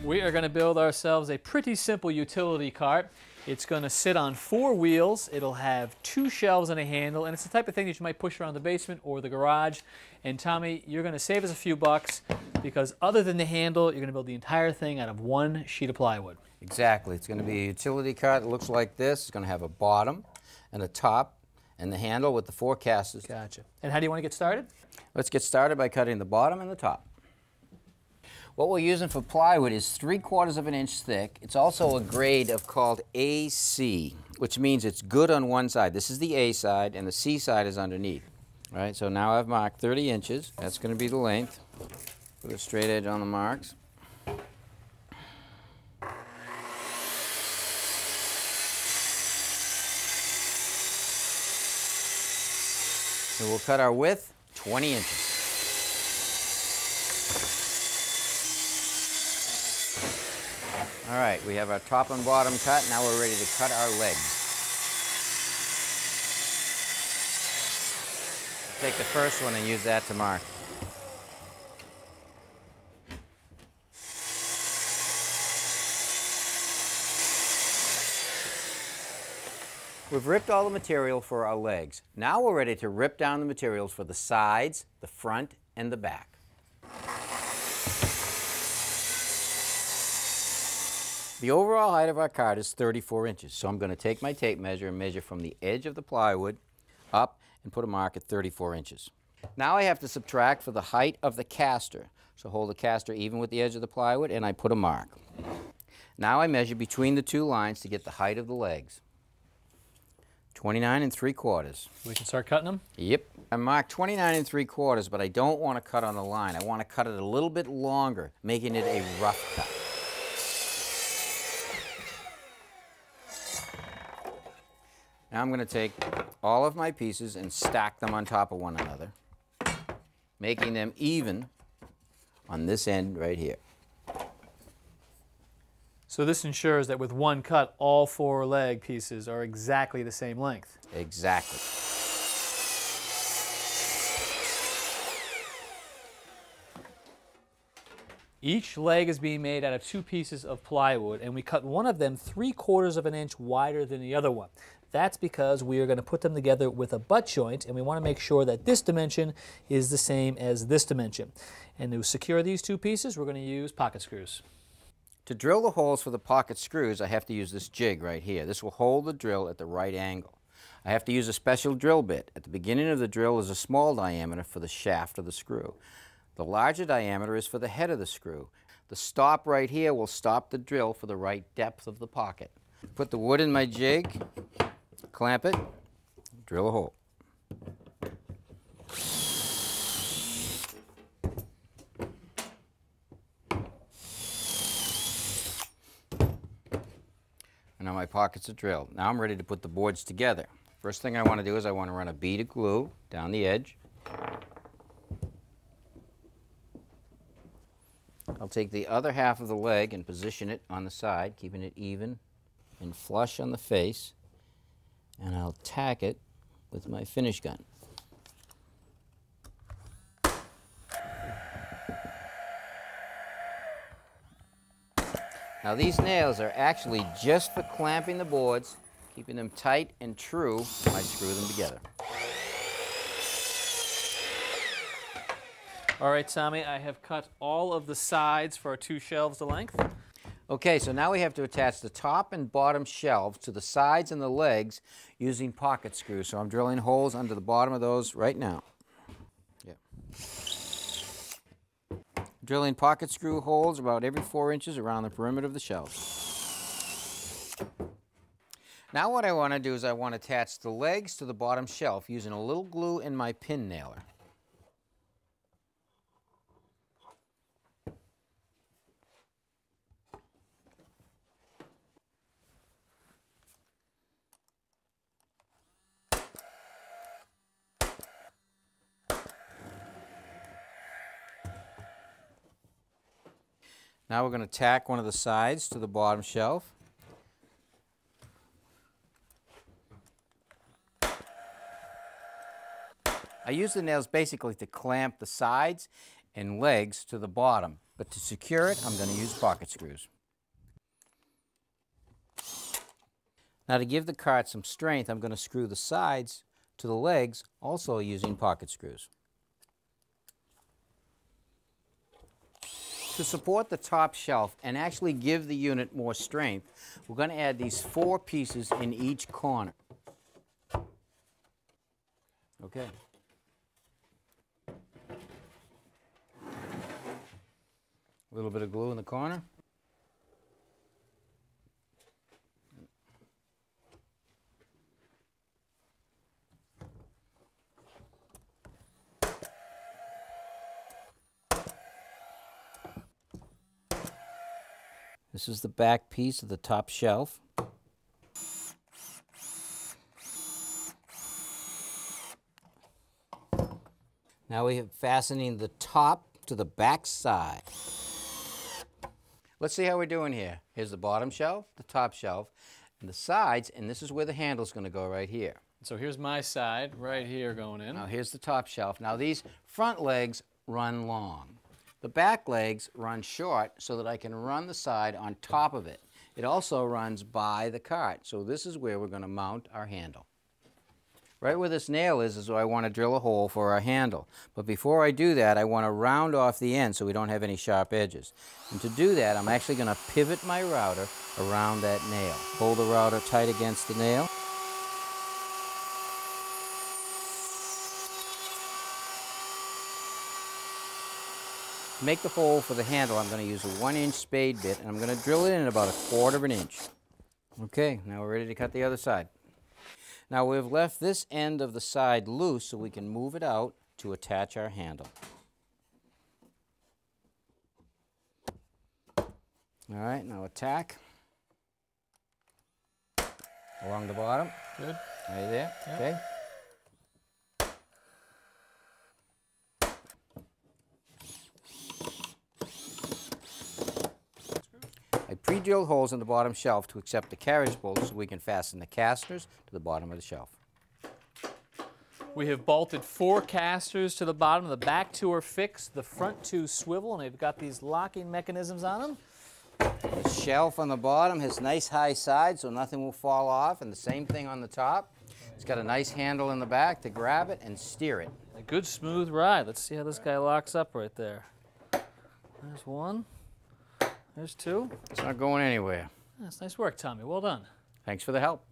We are going to build ourselves a pretty simple utility cart. It's going to sit on 4 wheels. It'll have 2 shelves and a handle, and it's the type of thing that you might push around the basement or the garage. And Tommy, you're going to save us a few bucks because other than the handle, you're going to build the entire thing out of 1 sheet of plywood. Exactly. It's going to be a utility cart that looks like this. It's going to have a bottom and a top and the handle with the 4 casters. Gotcha. And how do you want to get started? Let's get started by cutting the bottom and the top. What we're using for plywood is 3/4 of an inch thick. It's also a grade of called AC, which means it's good on one side. This is the A side, and the C side is underneath. All right, so now I've marked 30 inches. That's going to be the length. Put a straight edge on the marks. So we'll cut our width 20 inches. All right, we have our top and bottom cut. Now we're ready to cut our legs. Take the first one and use that to mark. We've ripped all the material for our legs. Now we're ready to rip down the materials for the sides, the front, and the back. The overall height of our cart is 34 inches, so I'm going to take my tape measure and measure from the edge of the plywood up and put a mark at 34 inches. Now I have to subtract for the height of the caster. So hold the caster even with the edge of the plywood and I put a mark. Now I measure between the 2 lines to get the height of the legs. 29 3/4. We can start cutting them? Yep. I marked 29 3/4, but I don't want to cut on the line. I want to cut it a little bit longer, making it a rough cut. Now I'm going to take all of my pieces and stack them on top of one another, making them even on this end right here. So this ensures that with one cut, all 4 leg pieces are exactly the same length. Exactly. Each leg is being made out of 2 pieces of plywood, and we cut one of them 3/4 of an inch wider than the other one. That's because we are going to put them together with a butt joint, and we want to make sure that this dimension is the same as this dimension. And to secure these 2 pieces, we're going to use pocket screws. To drill the holes for the pocket screws, I have to use this jig right here. This will hold the drill at the right angle. I have to use a special drill bit. At the beginning of the drill is a small diameter for the shaft of the screw. The larger diameter is for the head of the screw. The stop right here will stop the drill for the right depth of the pocket. Put the wood in my jig, clamp it, drill a hole. And now my pockets are drilled. Now I'm ready to put the boards together. First thing I want to do is I want to run a bead of glue down the edge. I'll take the other half of the leg and position it on the side, keeping it even and flush on the face. And I'll tack it with my finish gun. Now these nails are actually just for clamping the boards, keeping them tight and true when I screw them together. All right, Tommy, I have cut all of the sides for our 2 shelves the length. Okay, so now we have to attach the top and bottom shelves to the sides and the legs using pocket screws. So I'm drilling holes under the bottom of those right now. Yeah. Drilling pocket screw holes about every 4 inches around the perimeter of the shelves. Now what I want to do is I want to attach the legs to the bottom shelf using a little glue and my pin nailer. Now we're going to tack one of the sides to the bottom shelf. I use the nails basically to clamp the sides and legs to the bottom. But to secure it, I'm going to use pocket screws. Now to give the cart some strength, I'm going to screw the sides to the legs, also using pocket screws. To support the top shelf and actually give the unit more strength, we're going to add these 4 pieces in each corner. Okay. A little bit of glue in the corner. This is the back piece of the top shelf. Now we have fastening the top to the back side. Let's see how we're doing here. Here's the bottom shelf, the top shelf, and the sides, and this is where the handle's going to go right here. So here's my side right here going in. Now here's the top shelf. Now these front legs run long. The back legs run short so that I can run the side on top of it. It also runs by the cart, so this is where we're going to mount our handle. Right where this nail is where I want to drill a hole for our handle. But before I do that, I want to round off the end so we don't have any sharp edges. And to do that, I'm actually going to pivot my router around that nail. Hold the router tight against the nail. To make the hole for the handle, I'm going to use a 1-inch spade bit, and I'm going to drill it in about 1/4 inch. Okay, now we're ready to cut the other side. Now we've left this end of the side loose so we can move it out to attach our handle. All right, now a tack along the bottom. Good. Right there, Yep. okay. I pre-drilled holes in the bottom shelf to accept the carriage bolts so we can fasten the casters to the bottom of the shelf. We have bolted 4 casters to the bottom. The back 2 are fixed. The front 2 swivel, and they've got these locking mechanisms on them. The shelf on the bottom has nice high sides so nothing will fall off, and the same thing on the top. It's got a nice handle in the back to grab it and steer it. A good smooth ride. Let's see how this guy locks up right there. There's 1. There's 2. It's not going anywhere. That's nice work, Tommy. Well done. Thanks for the help.